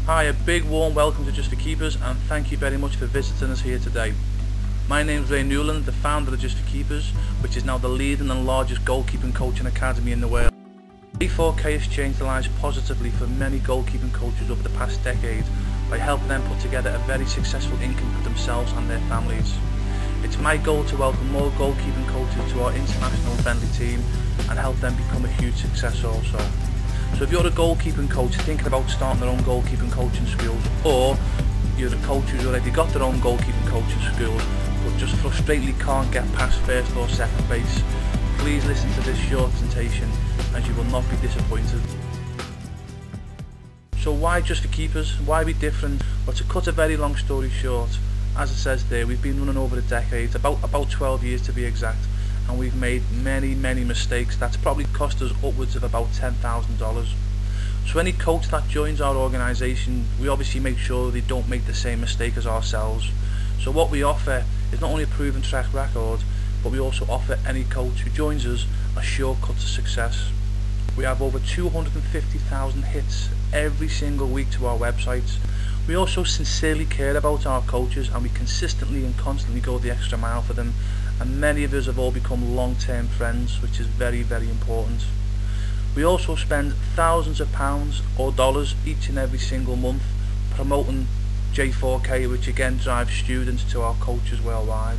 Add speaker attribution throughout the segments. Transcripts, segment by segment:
Speaker 1: Hi, a big warm welcome to Just for Keepers, and thank you very much for visiting us here today. My name is Ray Newland, the founder of Just for Keepers, which is now the leading and largest goalkeeping coaching academy in the world. J4K has changed the lives positively for many goalkeeping coaches over the past decade by helping them put together a very successful income for themselves and their families. It's my goal to welcome more goalkeeping coaches to our international friendly team and help them become a huge success also. So if you're a goalkeeping coach thinking about starting their own goalkeeping coaching schools, or you're a coach who's already got their own goalkeeping coaching school but just frustratingly can't get past first or second base, please listen to this short presentation as you will not be disappointed. So why Just for Keepers? Why be different? Well, to cut a very long story short, as it says there, we've been running over a decade, about 12 years to be exact, and we've made many mistakes that's probably cost us upwards of about $10,000. So any coach that joins our organisation, we obviously make sure they don't make the same mistake as ourselves. So what we offer is not only a proven track record, but we also offer any coach who joins us a shortcut to success. We have over 250,000 hits every single week to our websites. We also sincerely care about our coaches, and we consistently and constantly go the extra mile for them, and many of us have all become long-term friends, which is very important. We also spend thousands of pounds or dollars each and every single month promoting J4K, which again drives students to our coaches worldwide.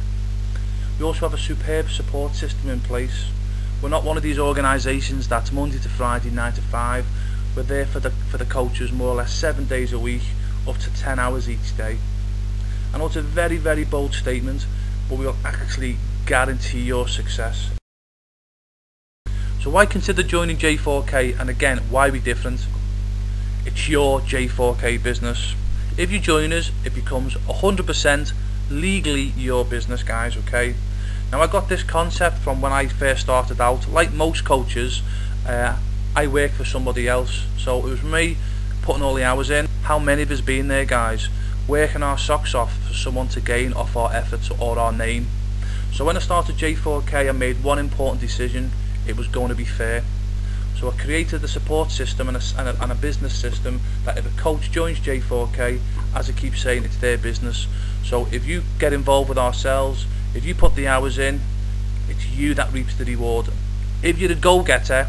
Speaker 1: We also have a superb support system in place. We're not one of these organisations that's Monday to Friday 9 to 5. We're there for the coaches more or less 7 days a week, up to 10 hours each day. I know it's a very bold statement, but we will actually guarantee your success. So why consider joining J4K, and again, why be different? It's your J4K business. If you join us, it becomes 100% legally your business, guys, okay? Now, I got this concept from when I first started out. Like most coaches, I work for somebody else, so it was me putting all the hours in. How many of us been there, guys, working our socks off for someone to gain off our efforts or our name? So when I started J4K, I made one important decision: it was going to be fair. So I created a support system and a business system that if a coach joins J4K, as I keep saying, it's their business. So if you get involved with ourselves, if you put the hours in, it's you that reaps the reward. If you're a go-getter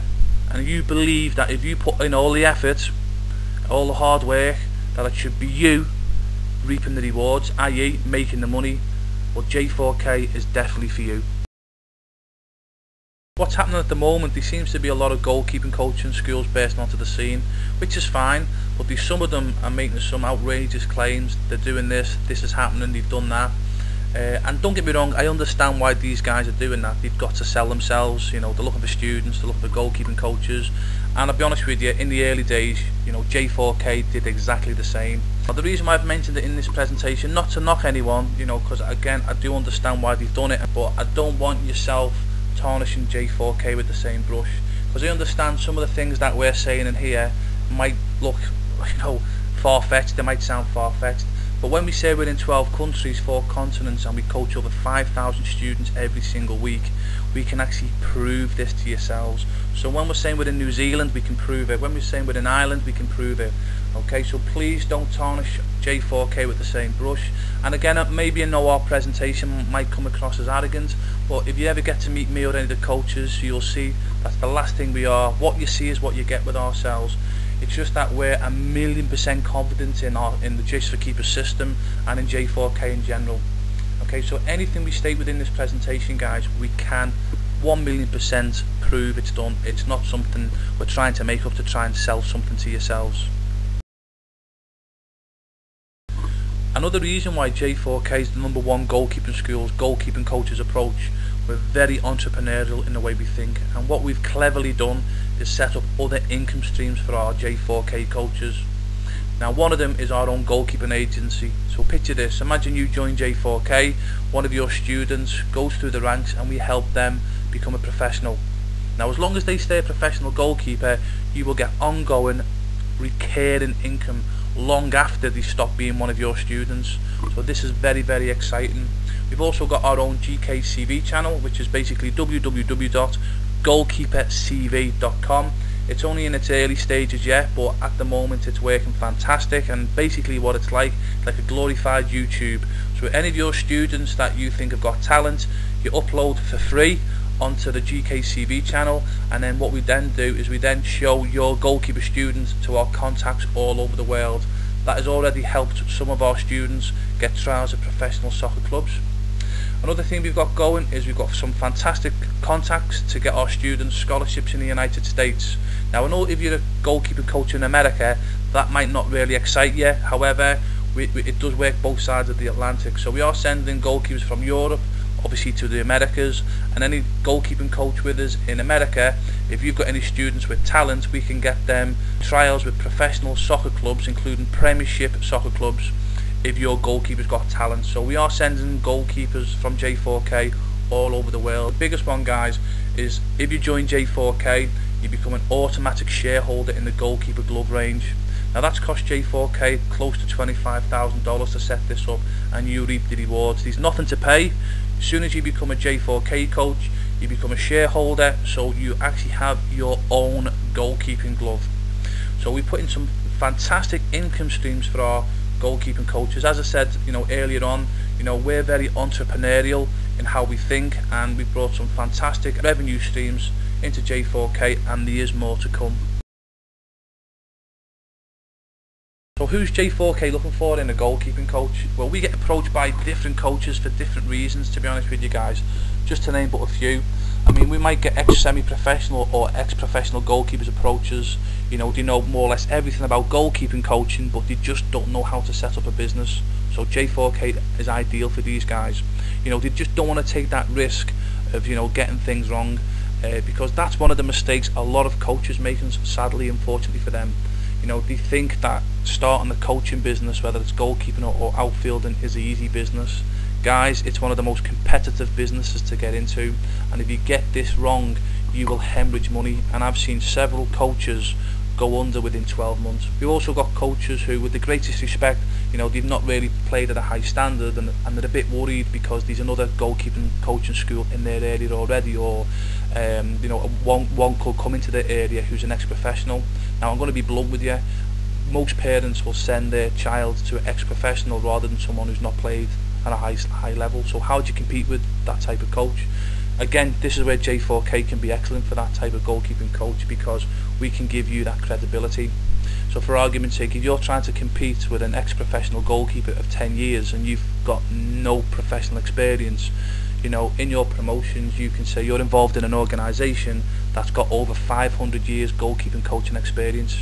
Speaker 1: and you believe that if you put in all the effort, all the hard work, that it should be you reaping the rewards, i.e. making the money, well, J4K is definitely for you. What's happening at the moment, there seems to be a lot of goalkeeping coaching schools bursting onto the scene, which is fine, but some of them are making some outrageous claims. They're doing this is happening, they've done that. And don't get me wrong, I understand why these guys are doing that. They've got to sell themselves, you know, they're looking for students, they're looking for goalkeeping coaches. And I'll be honest with you, in the early days, you know, J4K did exactly the same. Now, the reason why I've mentioned it in this presentation, not to knock anyone, you know, because again, I do understand why they've done it, but I don't want yourself tarnishing J4K with the same brush, because I understand some of the things that we're saying in here might look, you know, far-fetched, they might sound far-fetched, but when we say we're in 12 countries, 4 continents, and we coach over 5,000 students every single week, we can actually prove this to yourselves. So when we're saying we're in New Zealand, we can prove it. When we're saying we're in Ireland, we can prove it. Okay, so please don't tarnish J4K with the same brush. And again, maybe I know our presentation might come across as arrogant, but if you ever get to meet me or any of the coaches, you'll see that's the last thing we are. What you see is what you get with ourselves. It's just that we're 1,000,000% confident in the Just for Keepers system and in J4K in general. Okay, so anything we state within this presentation, guys, we can 1,000,000% prove it's done. It's not something we're trying to make up to try and sell something to yourselves. Another reason why J4K is the #1 goalkeeping school's goalkeeping coaches approach, we're very entrepreneurial in the way we think, and what we've cleverly done is set up other income streams for our J4K coaches. Now, one of them is our own goalkeeping agency. So picture this: imagine you join J4K, one of your students goes through the ranks, and we help them become a professional. Now, as long as they stay a professional goalkeeper, you will get ongoing recurring income long after they stop being one of your students. So this is very exciting. We've also got our own GKCV channel, which is basically www.goalkeepercv.com. It's only in its early stages yet, but at the moment it's working fantastic. And basically what it's like a glorified YouTube. So any of your students that you think have got talent, you upload for free onto the GKCV channel, and then what we then do is we then show your goalkeeper students to our contacts all over the world. That has already helped some of our students get trials at professional soccer clubs. Another thing we've got going is we've got some fantastic contacts to get our students scholarships in the United States. Now I know if you're a goalkeeper coach in America, that might not really excite you. However, it does work both sides of the Atlantic. So we are sending goalkeepers from Europe obviously to the Americas, and any goalkeeping coach with us in America, if you've got any students with talent, we can get them trials with professional soccer clubs, including Premiership soccer clubs, if your goalkeeper's got talent. So we are sending goalkeepers from J4K all over the world. The biggest one, guys, is if you join J4K, you become an automatic shareholder in the goalkeeper glove range. Now that's cost J4K close to $25,000 to set this up, and you reap the rewards. There's nothing to pay. As soon as you become a J4K coach, you become a shareholder, so you actually have your own goalkeeping glove. So we put in some fantastic income streams for our goalkeeping coaches. As I said, earlier on, we're very entrepreneurial in how we think, and we brought some fantastic revenue streams into J4K, and there is more to come. So who's J4K looking for in a goalkeeping coach? Well, we get approached by different coaches for different reasons, to be honest with you guys. Just to name but a few. I mean, we might get ex-semi-professional or ex-professional goalkeepers approach us. They know more or less everything about goalkeeping coaching, but they just don't know how to set up a business. So J4K is ideal for these guys. They just don't want to take that risk of getting things wrong, because that's one of the mistakes a lot of coaches make, sadly, unfortunately for them. They think that starting the coaching business, whether it's goalkeeping or outfielding, is an easy business. Guys, it's one of the most competitive businesses to get into, and if you get this wrong, you will hemorrhage money. And I've seen several coaches go under within 12 months. We've also got coaches who, with the greatest respect, they've not really played at a high standard, and they're a bit worried because there's another goalkeeping coaching school in their area already, or one could come into the area who's an ex-professional. Now I'm going to be blunt with you, most parents will send their child to an ex-professional rather than someone who's not played at a high level. So how do you compete with that type of coach? Again, this is where J4K can be excellent for that type of goalkeeping coach, because we can give you that credibility. So for argument's sake, if you're trying to compete with an ex-professional goalkeeper of 10 years and you've got no professional experience, in your promotions you can say you're involved in an organisation that's got over 500 years goalkeeping coaching experience.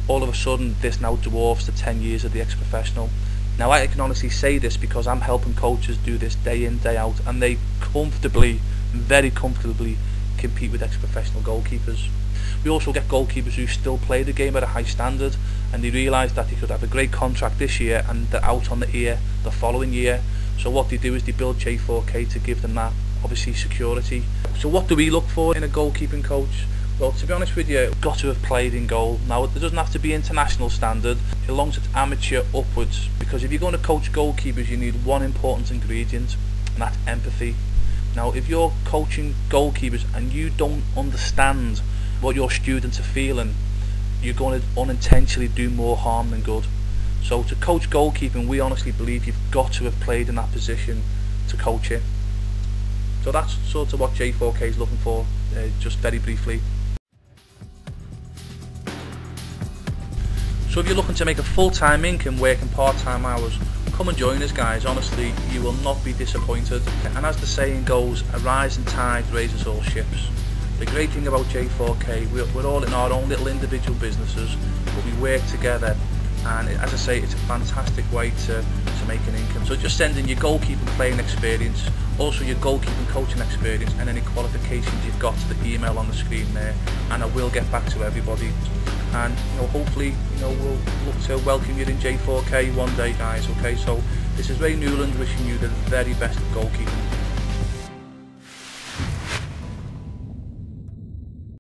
Speaker 1: All of a sudden this now dwarfs the 10 years of the ex-professional. Now I can honestly say this because I'm helping coaches do this day in, day out, and they very comfortably compete with ex-professional goalkeepers. We also get goalkeepers who still play the game at a high standard, and they realise that they could have a great contract this year and they're out on the ear the following year. So what they do is they build J4K to give them that, obviously, security. So what do we look for in a goalkeeping coach? Well, to be honest with you, you've got to have played in goal. Now, it doesn't have to be international standard, as long as it's amateur upwards, because if you're going to coach goalkeepers, you need one important ingredient, and that's empathy. Now, if you're coaching goalkeepers and you don't understand what your students are feeling, you're going to unintentionally do more harm than good. So to coach goalkeeping, we honestly believe you've got to have played in that position to coach it. So that's sort of what J4K is looking for, just very briefly. So if you're looking to make a full-time income working part-time hours, come and join us, guys. Honestly, you will not be disappointed. And as the saying goes, a rising tide raises all ships. The great thing about J4K, we're all in our own little individual businesses, but we work together, and as I say, it's a fantastic way to make an income. So just send in your goalkeeping playing experience, also your goalkeeping coaching experience, and any qualifications you've got to the email on the screen there, and I will get back to everybody. And hopefully we'll look to welcome you in J4K one day, guys. Okay, so this is Ray Newland wishing you the very best of goalkeeping.